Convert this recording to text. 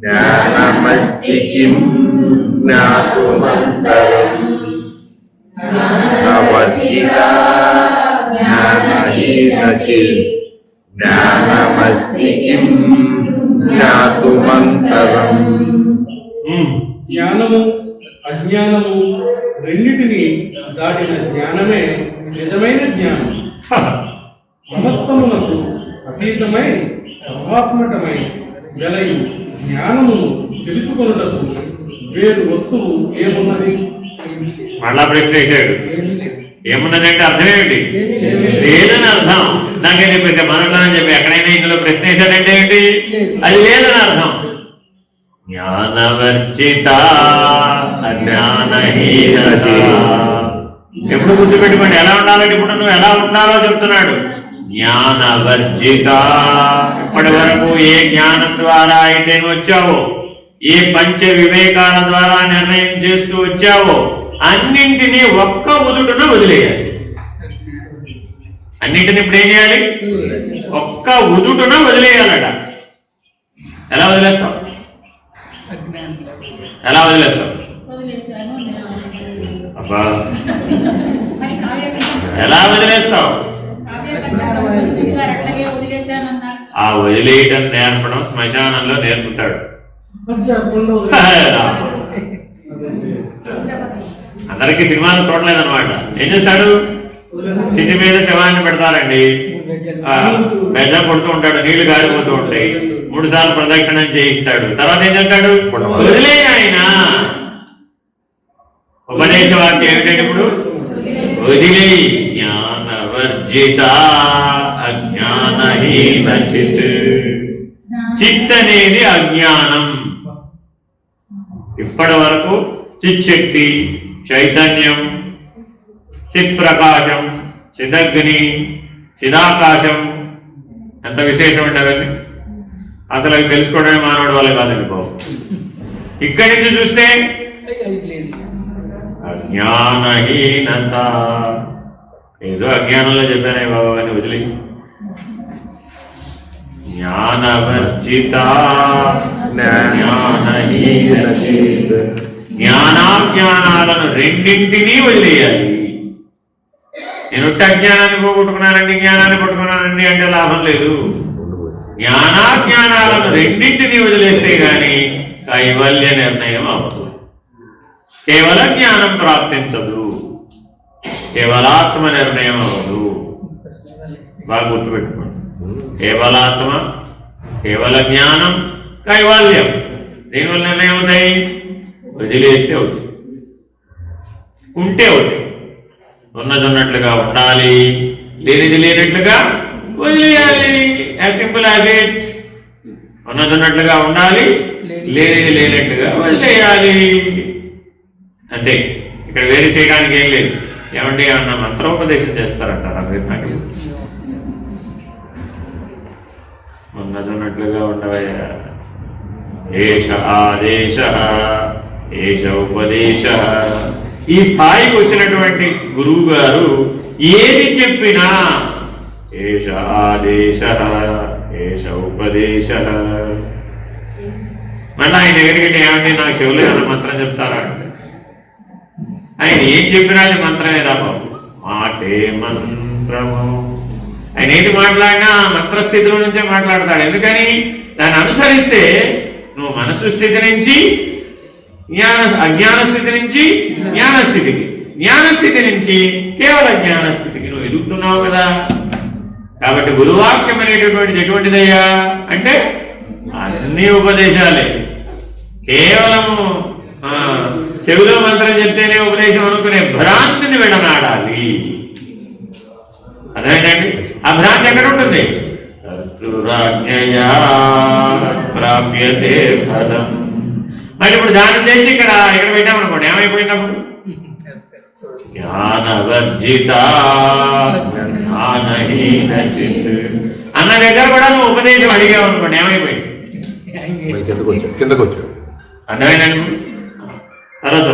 జ్ఞానమస్తి కిం జ్ఞాతుమంతరం జ్ఞానవర్జితా జ్ఞానహీనచి జ్ఞానమస్తి కిం జ్ఞాతుమంతరం. జ్ఞానము అజ్ఞానము రెండింటిని దాటిన జ్ఞానమే నిజమైన జ్ఞానం. సమస్తమునకు అతీతమై సర్వాత్మకమై గలయు జ్ఞానమును తెలుసుకొనుటకు వేరు వస్తువు ఏమున్నది? మళ్ళా ప్రశ్న వేశాడు. ఏమున్నదంటే అర్థం ఏమిటి? లేదని అర్థం. నాకే చెప్పేసి మనోట్లని చెప్పి ఎక్కడైనా ఇందులో ప్రశ్న వేశాడంటే ఏంటి? అది లేదని అర్థం. జ్ఞానవర్జిత అజ్ఞానహీనత. ఎప్పుడు గుర్తుపెట్టుకోండి, ఎలా ఉండాలంటే ఇప్పుడు నువ్వు ఎలా ఉండాలో చెప్తున్నాడు. జ్ఞానవర్జిత, ఇప్పటి వరకు ఏ జ్ఞానం ద్వారా అయితే నువ్వు వచ్చావో, ఏ పంచ వివేకాల ద్వారా నిర్ణయం చేస్తూ వచ్చావో అన్నింటినీ ఒక్క ఉదుటున వదిలేయాలి. అన్నింటిని ఇప్పుడు ఏం చేయాలి? ఒక్క ఉదుటున వదిలేయాలట. ఎలా వదిలేస్తావు? ఎలా వదిలేస్తావు? అబ్బా, ఎలా వదిలేస్తావు? ఆ వదిలేయటం నేర్పడం శ్మశానంలో నేర్పుతాడు. అందరికి సినిమాలు చూడలేదన్నమాట. ఏం చేస్తాడు? చితి మీద శవాన్ని పెడతారండి, బెజ్జం కొడుతూ ఉంటాడు, నీళ్లు గారిపోతూ ఉంటాయి, 3 సార్లు ప్రదక్షిణం చేయిస్తాడు. తర్వాత ఏం చెప్తాడు? వదిలే ఆయన. ఉపదేశ వాక్యం ఏమిటంటే ఇప్పుడు వదిలే. జ్ఞానవర్జిత అజ్ఞానహీన చిత్. చిత్ అనేది అజ్ఞానం. ఇప్పటి వరకు చిచ్చక్తి, చైతన్యం, చిత్ప్రకాశం, చిదగ్ని, చిదాకాశం, ఎంత విశేషం అంటే అవన్నీ అసలు అవి తెలుసుకోవడమే మానవుడు వల్ల కాదండి బాబు. ఇక్కడి నుంచి చూస్తే అజ్ఞానహీనత. ఏదో అజ్ఞానంలో చెప్పానే బాబు అని వదిలి. జ్ఞానవర్జిత జ్ఞానహీనచిత్. జ్ఞానాజ్ఞానాలను రెండింటినీ వదిలేయాలి. నేను అజ్ఞానాన్ని పోగొట్టుకున్నానండి, జ్ఞానాన్ని పట్టుకున్నానండి అంటే లాభం లేదు. జ్ఞానాజ్ఞానాలను రెండింటినీ వదిలేస్తే గాని కైవల్య నిర్ణయం అవ్వదు. కేవల జ్ఞానం ప్రాప్తించదు, కేవలాత్మ నిర్ణయం అవ్వదు. బాగా గుర్తుపెట్టుకోండి. కేవలాత్మ, కేవల జ్ఞానం, కైవల్యం. దీనివల్ల నిర్ణయం అవుతాయి. వదిలేస్తే అవుతుంది, ఉంటే అవుతాయి. ఉన్నది ఉన్నట్లుగా ఉండాలి, లేనిది లేనట్లుగా వదిలేయాలి. As simple as it. ఉన్నది ఉన్నట్లుగా ఉండాలి, లేనిది లేనట్లుగా వదిలేయాలి, అంతే. ఇక్కడ వేరే చేయడానికి ఏం లేదు. ఏమంటే ఏమన్నా మంత్రోపదేశం చేస్తారంటారా మీరు? నాకు ఉన్నది ఉన్నట్లుగా ఉండవయ్యా. ఏష ఆదేశ, ఏష ఉపదేశ. ఈ స్థాయికి వచ్చినటువంటి గురువు గారు ఏది చెప్పినా ఏష ఆదేశ, ఏష ఉపదేశ. మళ్ళీ ఆయన దగ్గరికి ఏమంటే నాకు చెవులే అన్న మంత్రం చెప్తారా అంటే ఆయన ఏం చెప్పినా అది మంత్రమే బాబు. మాటే మంత్రము. ఆయన ఏంటి మాట్లాడినా మంత్రస్థితిలో నుంచే మాట్లాడతాడు. ఎందుకని? దాన్ని అనుసరిస్తే నువ్వు మనస్సు స్థితి నుంచి అజ్ఞాన స్థితి నుంచి జ్ఞానస్థితికి, జ్ఞానస్థితి నుంచి కేవల జ్ఞానస్థితికి నువ్వు ఎదుగుతున్నావు కదా. కాబట్టి గురువాక్యం అనేటటువంటిది ఎటువంటిదయ్యా అంటే అన్ని ఉపదేశాలే. కేవలము చెవిలో మంత్రం చెప్తేనే ఉపదేశం అనుకునే భ్రాంతిని విడనాడాలి. అదేనండి, ఆ భ్రాంతి ఎక్కడ ఉంటుంది? ప్రాప్యతే ఫలం. మరి ఇప్పుడు దాన్ని తెచ్చి ఇక్కడ పెట్టామనుకోండి, ఏమైపోయినప్పుడు జ్ఞానవర్జిత జ్ఞానహీనచిత్ అన్న దగ్గర కూడా నువ్వు ఉపదేశం అడిగావు అనుకోండి, ఏమైపోయింది? కిందకు వచ్చాడు. అర్థమైందండి. తర్వాత